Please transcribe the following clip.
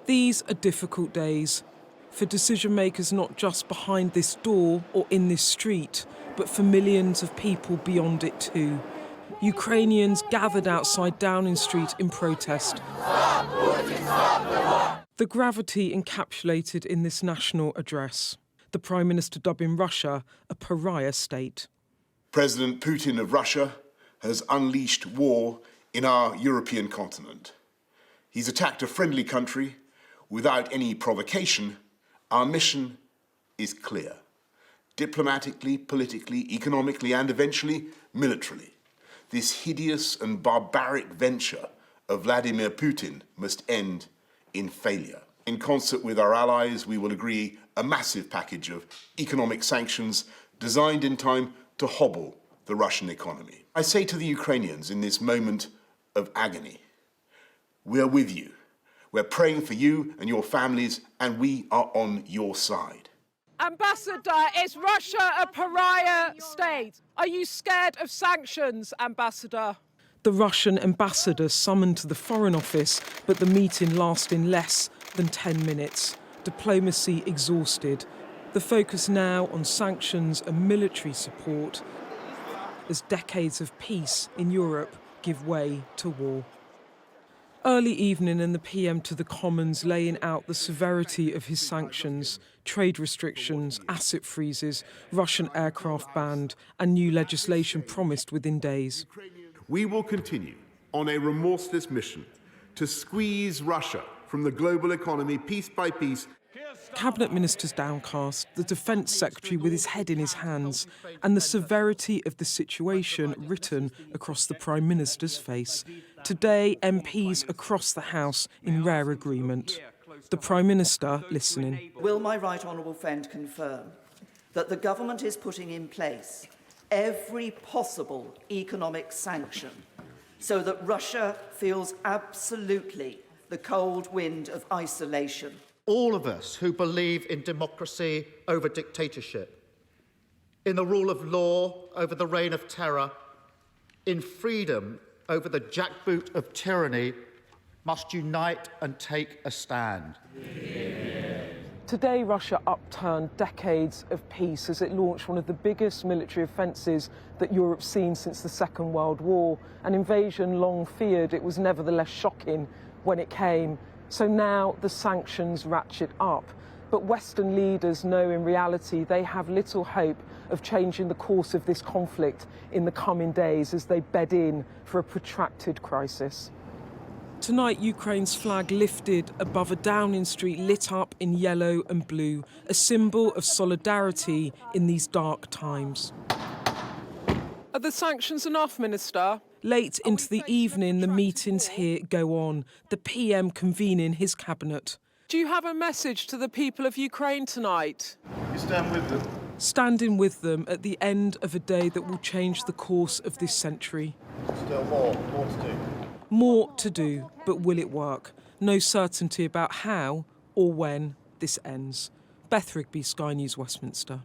These are difficult days for decision makers not just behind this door or in this street, but for millions of people beyond it too. Ukrainians gathered outside Downing Street in protest. The gravity encapsulated in this national address. The Prime Minister dubbing Russia a pariah state. President Putin of Russia has unleashed war in our European continent. He's attacked a friendly country without any provocation. Our mission is clear. Diplomatically, politically, economically, and eventually militarily. This hideous and barbaric venture of Vladimir Putin must end in failure. In concert with our allies, we will agree a massive package of economic sanctions designed in time to hobble the Russian economy. I say to the Ukrainians in this moment of agony, we are with you. We're praying for you and your families, and we are on your side. Ambassador, is Russia a pariah state? Are you scared of sanctions, Ambassador? The Russian ambassador summoned to the Foreign Office, but the meeting lasting less than 10 minutes. Diplomacy exhausted. The focus now on sanctions and military support as decades of peace in Europe give way to war. Early evening and the PM to the Commons laying out the severity of his sanctions, trade restrictions, asset freezes, Russian aircraft banned and new legislation promised within days. We will continue on a remorseless mission to squeeze Russia from the global economy piece by piece. Cabinet ministers downcast, the Defence Secretary with his head in his hands, and the severity of the situation written across the Prime Minister's face. Today, MPs across the House in rare agreement. The Prime Minister listening. Will my right honourable friend confirm that the government is putting in place every possible economic sanction so that Russia feels absolutely the cold wind of isolation? All of us who believe in democracy over dictatorship, in the rule of law over the reign of terror, in freedom over the jackboot of tyranny, must unite and take a stand. Today, Russia upturned decades of peace as it launched one of the biggest military offences that Europe's seen since the Second World War. An invasion long feared, it was nevertheless shocking when it came. So now the sanctions ratchet up. But Western leaders know in reality they have little hope of changing the course of this conflict in the coming days as they bed in for a protracted crisis. Tonight, Ukraine's flag lifted above a Downing Street lit up in yellow and blue, a symbol of solidarity in these dark times. Are the sanctions enough, Minister? Late into the evening, the meetings here go on, the PM convening his cabinet. Do you have a message to the people of Ukraine tonight? You stand with them. Standing with them at the end of a day that will change the course of this century. Still more to do. More to do, but will it work? No certainty about how or when this ends. Beth Rigby, Sky News, Westminster.